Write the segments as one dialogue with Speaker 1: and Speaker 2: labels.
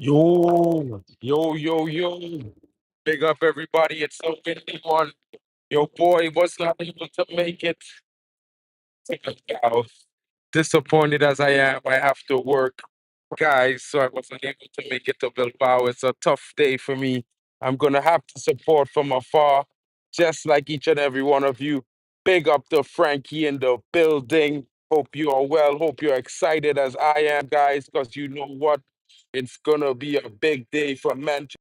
Speaker 1: Yo. Big up everybody. It's so windy one. Your boy was not able to make it. Now, disappointed as I am, I have to work, guys, so I wasn't able to make it to Bilbao. It's a tough day for me. I'm gonna have to support from afar, just like each and every one of you. Big up to Frankie in the building. Hope you are well. Hope you're excited as I am, guys, because you know what? It's gonna be a big day for Manchester,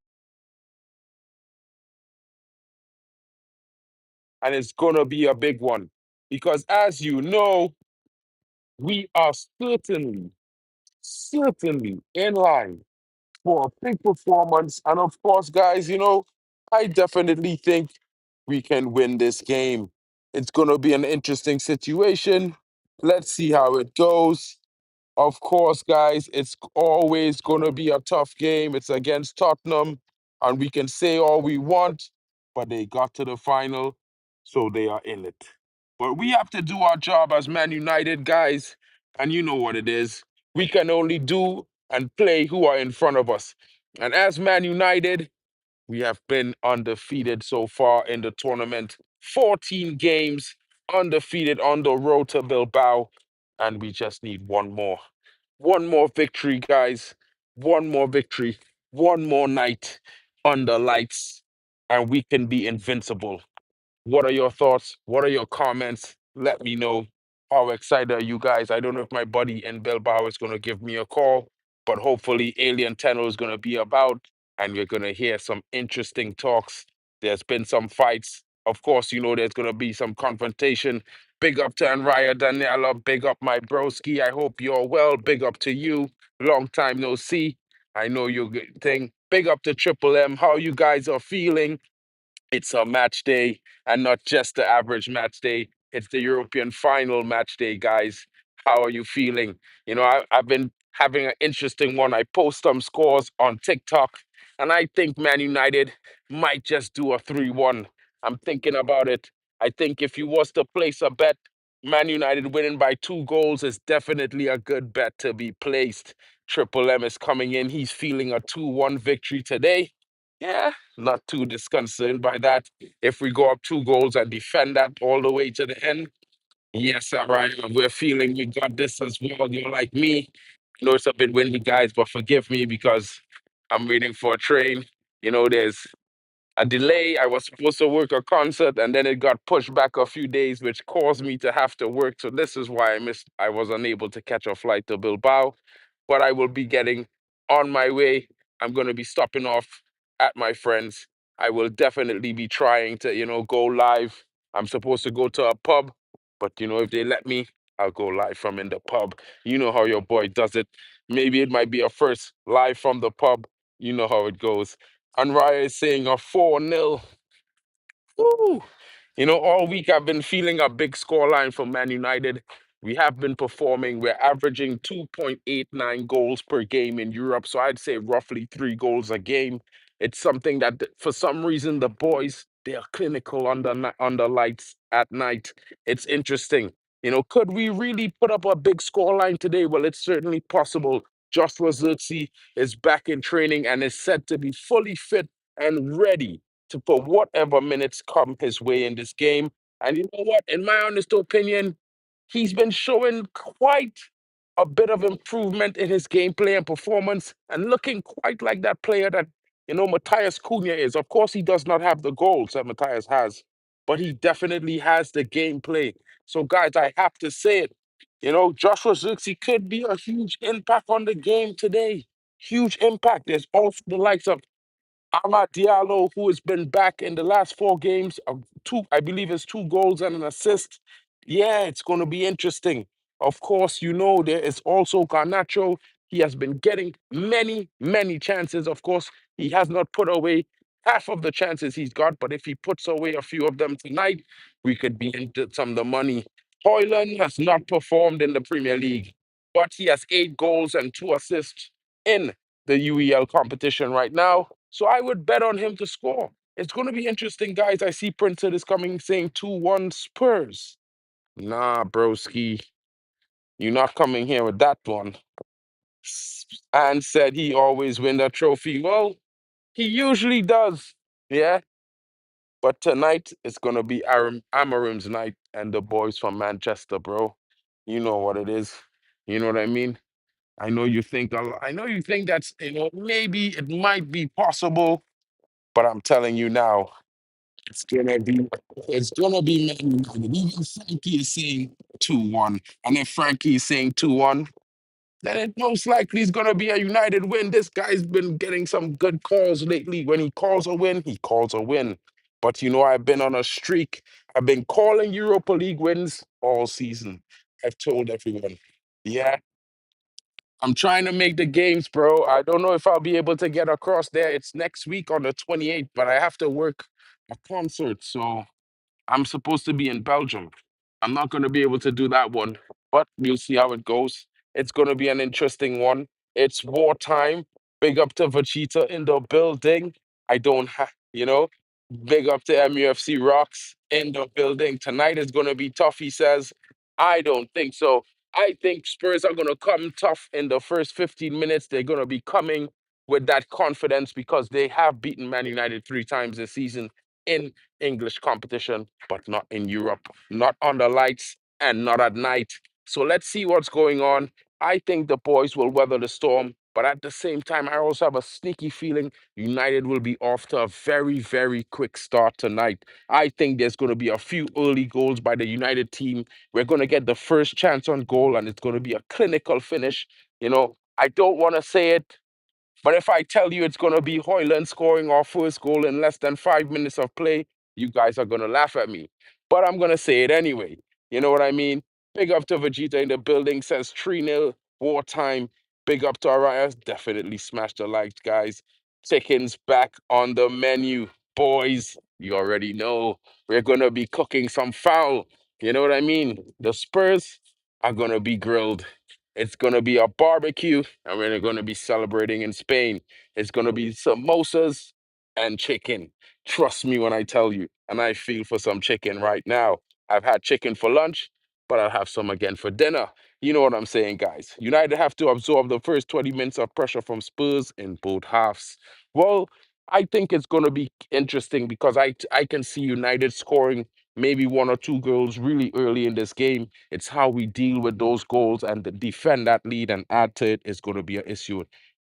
Speaker 1: and it's gonna be a big one. Because as you know, we are certainly in line for a big performance. And of course, guys, I definitely think we can win this game. It's going to be an interesting situation. Let's see how it goes. Of course, guys, it's always going to be a tough game. It's against Tottenham, and we can say all we want, but they got to the final, so they are in it. But we have to do our job as Man United, guys, and you know what it is. We can only do and play who are in front of us. And as Man United, we have been undefeated so far in the tournament. 14 games undefeated on the road to Bilbao, and we just need one more. One more victory, guys. One more victory. One more night under lights, and we can be invincible. What are your thoughts? What are your comments? Let me know. How excited are you guys? I don't know if my buddy in Bilbao is going to give me a call, but hopefully Alien Tenor is going to be about and we're going to hear some interesting talks. There's been some fights. Of course, there's going to be some confrontation. Big up to Anraya Daniela. Big up my broski. I hope you're well. Big up to you. Long time no see. I know you're good thing. Big up to Triple M. How you guys are feeling? It's a match day and not just the average match day. It's the European final match day, guys. How are you feeling? I've been having an interesting one. I post some scores on TikTok, and I think Man United might just do a 3-1. I'm thinking about it. I think if you was to place a bet, Man United winning by 2 goals is definitely a good bet to be placed. Triple M is coming in. He's feeling a 2-1 victory today. Yeah, not too disconcerted by that. If we go up 2 goals and defend that all the way to the end, yes, all right. We're feeling we got this as well. You're like me. I know it's a bit windy, guys, but forgive me because I'm waiting for a train. There's a delay. I was supposed to work a concert and then it got pushed back a few days, which caused me to have to work. So this is why I was unable to catch a flight to Bilbao. But I will be getting on my way. I'm gonna be stopping off at my friend's. I will definitely be trying to, go live. I'm supposed to go to a pub, but if they let me, I'll go live from in the pub. You know how your boy does it. Maybe it might be a first live from the pub. You know how it goes. And Raya is saying a 4-0. Woo! All week I've been feeling a big scoreline for Man United. We have been performing. We're averaging 2.89 goals per game in Europe. So I'd say roughly 3 goals a game. It's something that, for some reason, the boys, they are clinical under lights at night. It's interesting. Could we really put up a big scoreline today? Well, it's certainly possible. Joshua Zirkzee is back in training and is said to be fully fit and ready to for whatever minutes come his way in this game. And you know what? In my honest opinion, he's been showing quite a bit of improvement in his gameplay and performance and looking quite like that player that, Matthias Cunha is. Of course, he does not have the goals that Matthias has, but he definitely has the gameplay. So, guys, I have to say it. Joshua Zirkzee could be a huge impact on the game today. Huge impact. There's also the likes of Amad Diallo, who has been back in the last 4 games, I believe it's 2 goals and an assist. Yeah, it's going to be interesting. Of course, there is also Garnacho. He has been getting many, many chances. Of course, he has not put away half of the chances he's got, but if he puts away a few of them tonight, we could be into some of the money. Hoyland has not performed in the Premier League, but he has 8 goals and 2 assists in the UEL competition right now. So I would bet on him to score. It's going to be interesting, guys. I see Printed is coming saying 2-1 Spurs. Nah, broski. You're not coming here with that one. and said he always win the trophy. Well, he usually does. Yeah. But tonight it's gonna be Amarim's night and the boys from Manchester, bro. You know what it is. You know what I mean? I know you think I know you think that's maybe it might be possible, but I'm telling you now, it's gonna be it's gonna be Man United. Even Frankie is saying 2-1. And if Frankie is saying 2-1, then it most likely is going to be a United win. This guy's been getting some good calls lately. When he calls a win, he calls a win. But I've been on a streak. I've been calling Europa League wins all season. I've told everyone. Yeah, I'm trying to make the games, bro. I don't know if I'll be able to get across there. It's next week on the 28th, but I have to work a concert. So I'm supposed to be in Belgium. I'm not going to be able to do that one, but we'll see how it goes. It's going to be an interesting one. It's wartime. Big up to Vegeta in the building. I don't have, big up to MUFC Rocks in the building. Tonight is going to be tough, he says. I don't think so. I think Spurs are going to come tough in the first 15 minutes. They're going to be coming with that confidence because they have beaten Man United 3 times this season in English competition, but not in Europe, not on the lights and not at night. So let's see what's going on. I think the boys will weather the storm, but at the same time, I also have a sneaky feeling United will be off to a very, very quick start tonight. I think there's going to be a few early goals by the United team. We're going to get the first chance on goal, and it's going to be a clinical finish. I don't want to say it, but if I tell you it's going to be Hoyland scoring our first goal in less than 5 minutes of play, you guys are going to laugh at me. But I'm going to say it anyway. You know what I mean? Big up to Vegeta in the building, says 3-0, wartime. Big up to Arias. Definitely smash the likes, guys. Chicken's back on the menu. Boys, you already know we're going to be cooking some fowl. You know what I mean? The Spurs are going to be grilled. It's going to be a barbecue, and we're going to be celebrating in Spain. It's going to be samosas and chicken. Trust me when I tell you. And I feel for some chicken right now. I've had chicken for lunch, but I'll have some again for dinner. You know what I'm saying, guys? United have to absorb the first 20 minutes of pressure from Spurs in both halves. Well, I think it's going to be interesting because I can see United scoring maybe 1 or 2 goals really early in this game. It's how we deal with those goals and defend that lead and add to it is going to be an issue.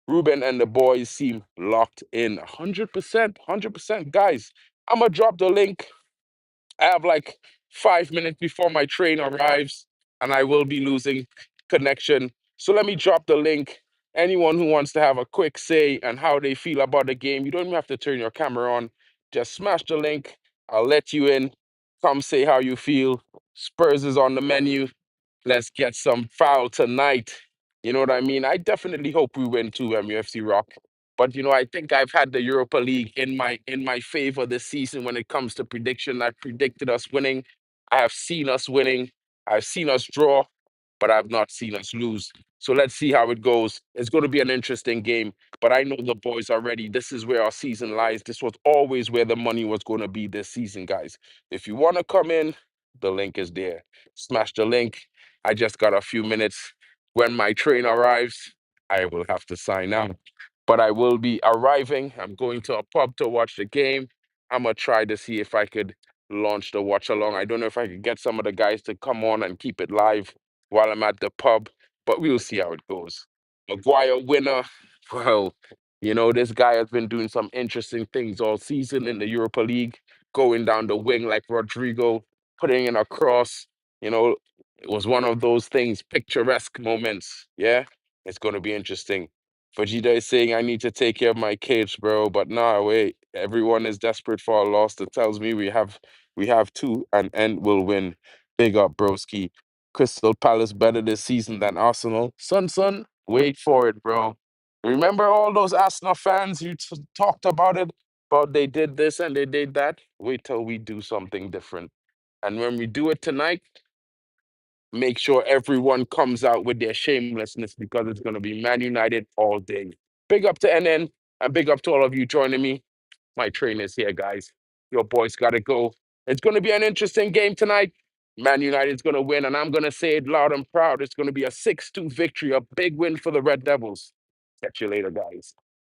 Speaker 1: Ruben and the boys seem locked in 100%, 100%. Guys, I'm going to drop the link. I have like 5 minutes before my train arrives, and I will be losing connection. So let me drop the link. Anyone who wants to have a quick say and how they feel about the game, you don't even have to turn your camera on. Just smash the link. I'll let you in. Come say how you feel. Spurs is on the menu. Let's get some foul tonight. You know what I mean? I definitely hope we win too, MUFC Rock. But I think I've had the Europa League in my favor this season when it comes to prediction. I predicted us winning. I have seen us winning. I've seen us draw, but I've not seen us lose. So let's see how it goes. It's going to be an interesting game, but I know the boys are ready. This is where our season lies. This was always where the money was going to be this season, guys. If you want to come in, the link is there. Smash the link. I just got a few minutes. When my train arrives, I will have to sign out. But I will be arriving. I'm going to a pub to watch the game. I'm going to try to see if I could launch the watch along. I don't know if I could get some of the guys to come on and keep it live while I'm at the pub, but we'll see how it goes. Maguire winner. Well, this guy has been doing some interesting things all season in the Europa League, going down the wing like Rodrigo, putting in a cross. You know, it was one of those things, picturesque moments. Yeah, it's going to be interesting. Vegeta is saying I need to take care of my kids, bro. But nah, wait. Everyone is desperate for a loss. That tells me we have two and we'll win. Big up, broski. Crystal Palace better this season than Arsenal. Son, wait for it, bro. Remember all those Arsenal fans you talked about it, about they did this and they did that? Wait till we do something different. And when we do it tonight, make sure everyone comes out with their shamelessness because it's going to be Man United all day. Big up to NN and big up to all of you joining me. My train is here, guys. Your boys got to go. It's going to be an interesting game tonight. Man United's going to win, and I'm going to say it loud and proud. It's going to be a 6-2 victory, a big win for the Red Devils. Catch you later, guys.